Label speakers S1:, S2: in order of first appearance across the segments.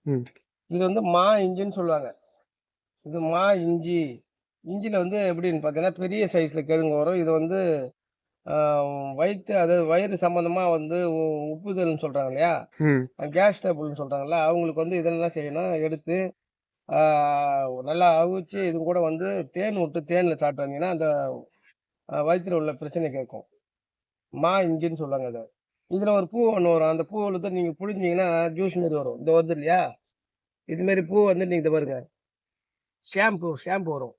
S1: ம்.
S2: இது வந்து மா இஞ்சின்னு சொல்லுவாங்க. இது மா இஞ்சி. இஞ்சில வந்து எப்படின்னு பார்த்தீங்கன்னா, பெரிய சைஸ்ல கிழங்கு வரும். இது வந்து ஆ வயித்து அதாவது வயிறு சம்மந்தமா வந்து உப்புதல்ன்னு சொல்றாங்க இல்லையா?
S1: ம்.
S2: கேஸ் ட்ரபுள்ன்னு சொல்றாங்கல்ல, அவங்களுக்கு வந்து இதெல்லாம் செய்யணும். எடுத்து ஆ நல்லா அவிச்சு இது கூட வந்து தேன் விட்டு தேன்ல சாப்பிட்டு வந்தீங்கன்னா, அந்த வயித்துல உள்ள பிரச்சனை கேட்கும். மா இஞ்சின்னு சொல்லுவாங்க அத. இதுல ஒரு பூ ஒண்ணு வரும். அந்த பூ வந்து நீங்க புழிஞ்சீங்கன்னா, ஜூஸ் மாரி வரும். இதோ வருது இல்லையா? இது மாரி பூ வந்து நீங்க இத பாருங்க. ஷாம்பு ஷாம்பு வரும்.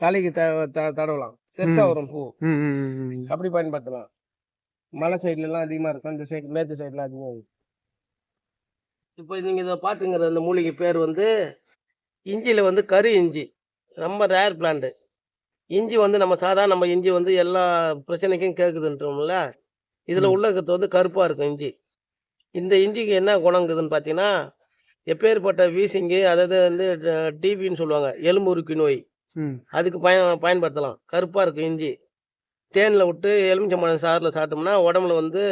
S2: தலைக்கு தடவலாம். பெருசா
S1: ம்.
S2: வரும் பூ.
S1: ம். ம். ம்.
S2: அப்படி பயன்படுத்தலாம். மலை சைடுலலாம் அதிகமா இருக்கும். இந்த சைடு மேற்கு சைடுலாம் அதிகமா இருக்கும். இப்ப நீங்க இத பார்த்துங்கிற அந்த மூலிகை பேர் வந்து இஞ்சில வந்து கரு இஞ்சி. ரொம்ப ரேர் பிளான்ட். இஞ்சி வந்து நம்ம இஞ்சி வந்து எல்லா பிரச்சனைக்கும் கேக்குதுன்றோம்ல. இதுல
S1: ம்.
S2: உள்ள இருக்கிறது வந்து கருப்பா இருக்கும் இஞ்சி. இந்த இஞ்சிக்கு என்ன குணங்குதுன்னு பார்த்தீங்கன்னா, எப்பேர்ப்பட்ட வீசிங்கு அதாவது வந்து டிபின்னு சொல்லுவாங்க. எலும்பு உருக்கி நோய்.
S1: ம்.
S2: அதுக்கு பயன்படுத்தலாம். கருப்பா இருக்கும் இஞ்சி. தேன்ல விட்டு எலுமிச்சம்பழம் சாறுல சாப்பிட்டோம்னா, உடம்புல வந்து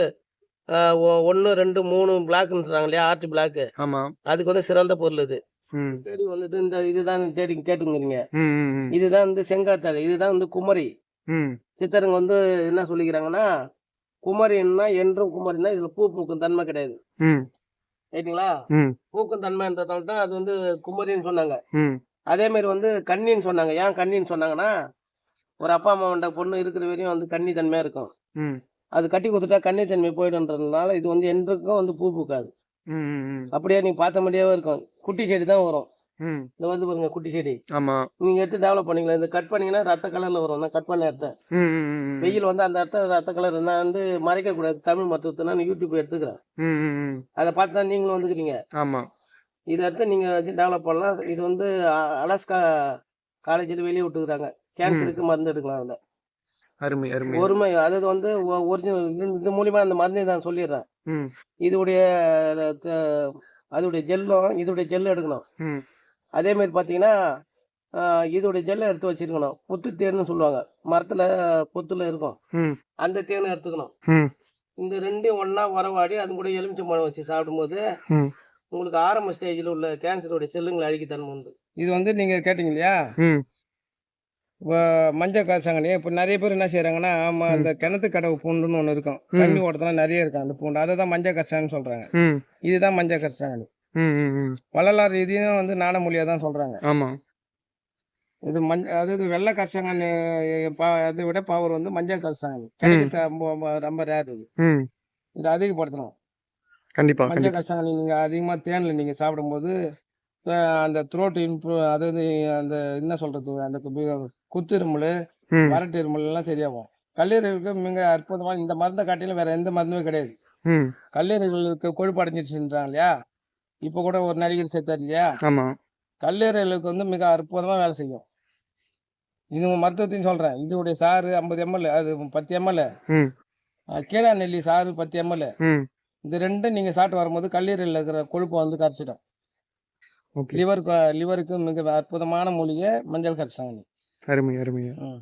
S2: அ ஒ 1, 2, 3 பிளாக்குன்றாங்க இல்லையா? Heart block.
S1: ஆமா.
S2: அதுக்கு வந்து சிறந்த பொருள் இது.
S1: ம்.
S2: தேடி வந்துட்டு இந்த இதுதான் தேடி கேட்டுங்கிறீங்க.
S1: ம். ம்.
S2: இதுதான் வந்து செங்காத்தாழை. இதுதான் வந்து குமரி.
S1: ம்.
S2: சித்தருங்க வந்து என்ன சொல்லிக்கிறாங்கன்னா, குமரின்னா என்றும் குமரின்னா இதுல பூ பூக்கும் தன்மை கிடையாது.
S1: ம்.
S2: ரைட்டுங்களா?
S1: ம்.
S2: பூக்கும் தன்மைன்றதால தான் அது வந்து குமரின்னு சொன்னாங்க.
S1: ம்.
S2: அதே மாரி வந்து கன்னின்னு சொன்னாங்க. ஏன் கன்னின்னு சொன்னாங்கன்னா, ஒரு அப்பா, அம்மாவோட பொண்ணு இருக்கிற வரையும் வந்து கன்னி தன்மையா இருக்கும்.
S1: ம்.
S2: அது கட்டி குடுத்துட்டா கன்னி தன்மை போயிடுன்றதுனால, இது வந்து என்றைக்கும் வந்து பூ பூக்காது.
S1: ம். ம்.
S2: அப்படியே நீங்க பார்த்த மாரியே இருக்கும். குட்டி செடி தான் வரும்.
S1: ம்.
S2: இந்த வருது பாருங்க குட்டி செடி.
S1: ஆமா.
S2: நீங்க எடுத்து டெவலப் பண்ணீங்களா, இத கட் பண்ணீங்கன்னா ரத்த கலர்ல வரும். நான் கட் பண்ண இடத்த.
S1: ம். ம்.
S2: வெயில் வந்து அந்த இடத்த ரத்த கலர் நான் வந்து மறைக்கக்கூடாது. தமிழ் மருத்துவத்த நான் YouTube எடுத்துக்கிறேன்.
S1: ம். ம்.
S2: அத பார்த்து தான் நீங்களும் வந்துக்கிறீங்க.
S1: ஆமா.
S2: இத எடுத்து நீங்க வச்சு டெவலப் பண்ணலாம். இது வந்து அலாஸ்கா காலேஜ்ல வெளிய விட்டுருக்காங்க.
S1: ம்.
S2: கேன்சருக்கு மருந்து எடுக்கலாம் அதுல.
S1: அருமை, அருமை.
S2: ஒருமை அதாவது வந்து ஒரிஜினல் இது மூலியமா அந்த மருந்தை நான் சொல்லிடுறேன்.
S1: ம்.
S2: இதுடைய த அதோடைய ஜெல்லும், இதோடைய ஜெல்லும் எடுக்கணும்.
S1: ம்.
S2: அதே மாரி பார்த்தீங்கன்னா, அ இதோடைய ஜெல்ல எடுத்து வச்சிருக்கணும். புத்து தேன்னு சொல்லுவாங்க. மரத்துல பொத்துல இருக்கும்.
S1: ம்.
S2: அந்த தேன எடுத்துக்கணும்.
S1: ம்.
S2: இந்த 2யும் ஒண்ணா உறவாடி, அது கூட எலுமிச்சம்பழம் வச்சு சாப்பிடும்போது,
S1: ம்.
S2: உங்களுக்கு ஆரம்ப ஸ்டேஜ்ல உள்ள கேன்சருடைய செல்லுங்கள அழிக்க தன்மை உண்டு. இது வந்து நீங்க கேட்டீங்க இல்லையா?
S1: ம்.
S2: வ மஞ்ச காசாங்கண்ணி. இப்ப நெறைய பேர் என்ன செய்றாங்கன்னா,
S1: ம்.
S2: அந்த கிணத்து கடவு பூண்டுன்னு ஒண்ணு இருக்கும்.
S1: ம்.
S2: தண்ணி ஓட்டத்துல நெறைய இருக்கும் அந்த பூண்டு. அததான் மஞ்ச கரிசலாங்கன்னு சொல்றாங்க.
S1: ம்.
S2: இதுதான் மஞ்ச கரிசலாங்கண்ணி.
S1: ம். ம்.
S2: வள்ளலார் இதையும் வந்து நாட மொழியா தான் சொல்றாங்க.
S1: ஆமா.
S2: இது அதாவது வெள்ள கரிசலாங்கண்ணி அத விட பவர் வந்து மஞ்ச கரிசலாங்கண்ணி.
S1: ம்.
S2: கிடைக்க ரொம்ப ரேர் இது.
S1: ம்.
S2: இத அதிகப்படுத்தணும்.
S1: கண்டிப்பா,
S2: மஞ்ச
S1: கண்டிப்பா.
S2: கரிசலாங்கண்ணி நீங்க அதிகமா தேன்ல நீங்க சாப்பிடும்போது, அ அந்த த்ரோட் அதாவது அந்த என்ன சொல்றது? அந்த குத்திருமலு,
S1: ம்.
S2: வறட்டு இருமல் எல்லாம் சரியாகும். கல்லீரலுக்கு மிக அற்புதமான இந்த மருந்த காட்டிலும் வேற எந்த மருந்துமே கிடையாது.
S1: ம்.
S2: கல்லீரலுக்கு கொழுப்பு அடைஞ்சிருச்சுன்றாங்க இல்லையா? இப்ப கூட ஒரு நடிகர் செத்தார் இல்லையா?
S1: ஆமா.
S2: கல்லீரலுக்கு வந்து மிக அற்புதமா வேலை செய்யும். இது மருத்துவத்தையும் சொல்றேன். இதோடைய சாறு 50 எம்எல் அது 10 எம்எல்.
S1: ம்.
S2: கீழா நெல்லி சாறு 10 எம்எல்.
S1: ம்.
S2: இது 2ம் நீங்க சாப்பிட்டு வரும்போது கல்லீரல்ல இருக்கிற கொழுப்ப வந்து கரைச்சிடும்.
S1: ஓகே.
S2: லிவருக்கு மிக அற்புதமான மூலிகை மஞ்சள் கரிசலாங்கண்ணி.
S1: அருமை, அருமை.
S2: ம்.